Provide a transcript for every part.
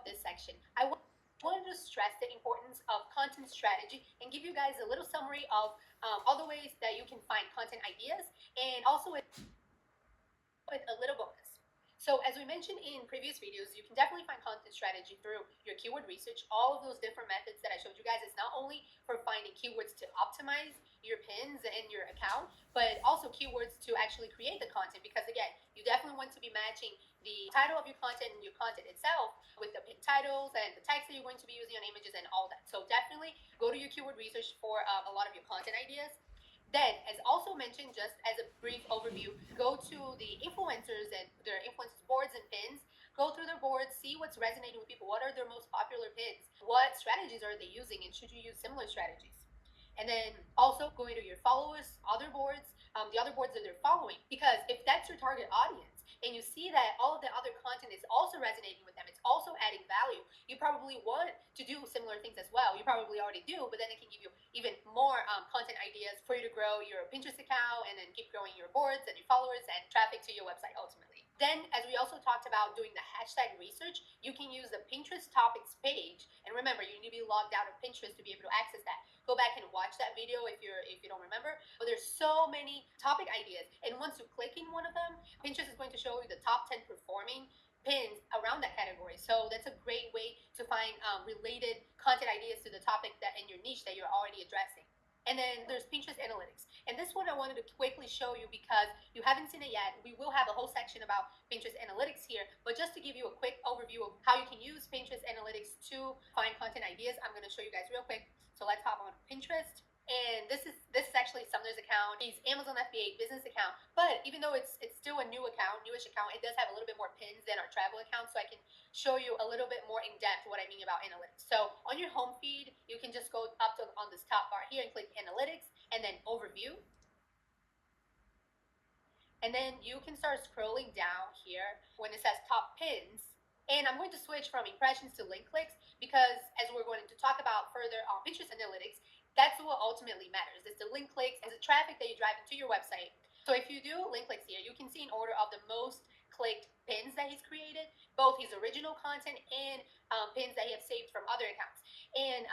this section, I wanted to stress the importance of content strategy and give you guys a little summary of all the ways that you can find content ideas, and also with a little bonus. So as we mentioned in previous videos, you can definitely find content strategy through your keyword research. All of those different methods that I showed you guys is not only for finding keywords to optimize your pins and your account, but also keywords to actually create the content, because again, you definitely want to be matching the title of your content and your content itself with the pin titles and the text that you're going to be using on images and all that. So definitely go to your keyword research for a lot of your content ideas. Then, as also mentioned, just as a brief overview, go to the influencers and their influencers boards and pins. Go through their boards, see what's resonating with people. What are their most popular pins? What strategies are they using, and should you use similar strategies? And then also going to your followers, other boards, the other boards that they're following. Because if that's your target audience, and you see that all of the other content is also resonating with them, it's also adding value, you probably want to do similar things as well. You probably already do, but then it can give you even more content ideas for you to grow your Pinterest account and then keep growing your boards and your followers and traffic to your website ultimately. Then, as we also talked about doing the hashtag research, you can use the Pinterest topics page. And remember, you need to be logged out of Pinterest to be able to access that. Go back and watch that video if you don't remember. But there's so many topic ideas, and once you click in one of them, Pinterest is going to show you the top 10 performing pins around that category. So that's a great way to find related content ideas to the topic that in your niche that you're already addressing. And then there's Pinterest Analytics. And this one I wanted to quickly show you because you haven't seen it yet. We will have a whole section about Pinterest Analytics here, but just to give you a quick overview of how you can use Pinterest Analytics to find content ideas, I'm going to show you guys real quick. So let's hop on Pinterest. And this is actually Sumner's account. He's Amazon FBA business account, but even though it's still a newish account, it does have a little bit more pins than our travel account, so I can show you a little bit more in depth what I mean about analytics. So on your home feed, you can just go up to on this top bar here and click Analytics, and then Overview. And then you can start scrolling down here when it says Top Pins. And I'm going to switch from impressions to link clicks because, as we're going to talk about further on Pinterest Analytics, that's what ultimately matters. It's the link clicks and the traffic that you drive into your website. So if you do link clicks here, you can see in order of the most clicked pins that he's created, both his original content and pins that he has saved from other accounts. And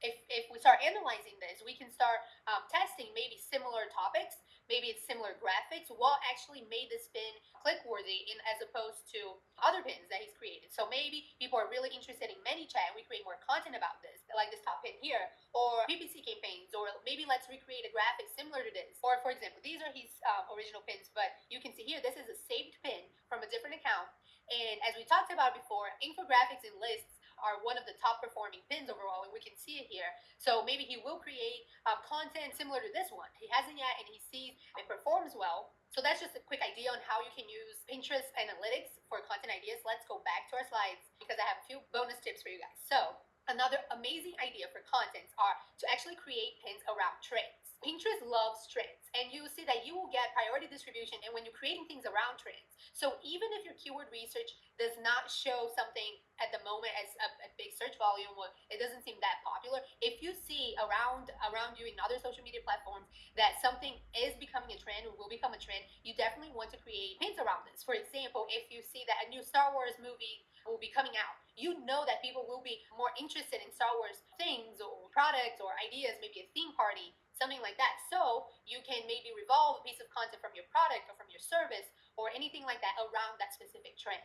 if we start analyzing this, we can start testing maybe similar topics, maybe it's similar graphics. What actually made this pin click worthy as opposed to other pins that he's created? So maybe people are really interested in ManyChat, we create more content about this, like this top pin here, or p15 campaigns, or maybe let's recreate a graphic similar to this. Or for example, these are his original pins, but you can see here, this is a saved pin from a different account. And as we talked about before, infographics and lists are one of the top performing pins overall, and we can see it here. So maybe he will create content similar to this one. He hasn't yet, and he sees it performs well. So that's just a quick idea on how you can use Pinterest Analytics for content ideas. Let's go back to our slides because I have a few bonus tips for you guys. So another amazing idea for contents are to actually create pins around trends. Pinterest loves trends, and you will see that you will get priority distribution and when you're creating things around trends. So even if your keyword research does not show something at the moment as a big search volume, or it doesn't seem that popular, if you see around you in other social media platforms that something is becoming a trend or will become a trend, you definitely want to create pins around this. For example, if you see that a new Star Wars movie will be coming out, you know that people will be more interested in Star Wars things or products or ideas, maybe a theme party, something like that. So you can maybe revolve a piece of content from your product or from your service or anything like that around that specific trend.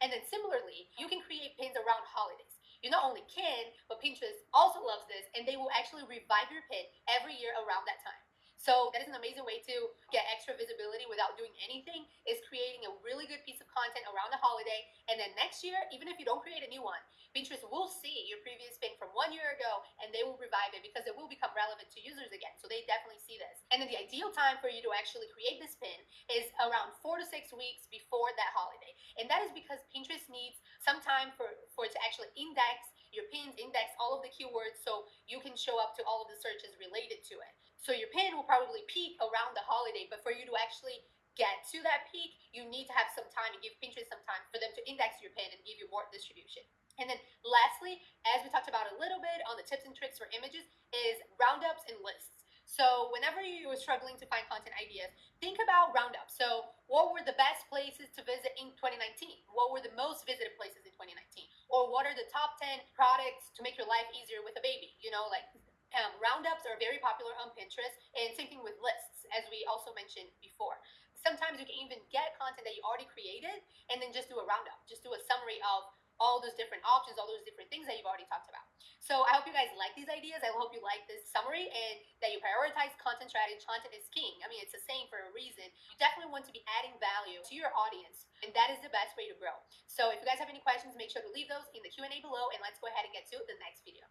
And then similarly, you can create pins around holidays. You not only can, but Pinterest also loves this, and they will actually revive your pin every year around that time. So that is an amazing way to get extra visibility without doing anything, is creating a really good piece of content around the holiday. And then next year, even if you don't create a new one, Pinterest will see your previous pin from 1 year ago and they will revive it because it will become relevant to users again. So they definitely see this. And then the ideal time for you to actually create this pin is around 4 to 6 weeks before that holiday. And that is because Pinterest needs some time for it to actually index your pins, index all of the keywords so you can show up to all of the searches related to it. So your pin will probably peak around the holiday, but for you to actually get to that peak, you need to have some time and give Pinterest some time for them to index your pin and give you more distribution. And then lastly, as we talked about a little bit on the tips and tricks for images, is roundups and lists. So whenever you were struggling to find content ideas, think about roundups. So what were the best places to visit in 2019? What were the most visited places in 2019? Or what are the top 10 products to make your life easier with a baby? Like roundups are very popular on Pinterest, and same thing with lists, as we also mentioned before. Sometimes you can even get content that you already created and then just do a roundup, just do a summary of all those different options, all those different things that you've already talked about. So I hope you guys like these ideas. I hope you like this summary and that you prioritize content strategy. Content is king. I mean, it's a saying for a reason. You definitely want to be adding value to your audience, and that is the best way to grow. So if you guys have any questions, make sure to leave those in the Q&A below, and let's go ahead and get to the next video.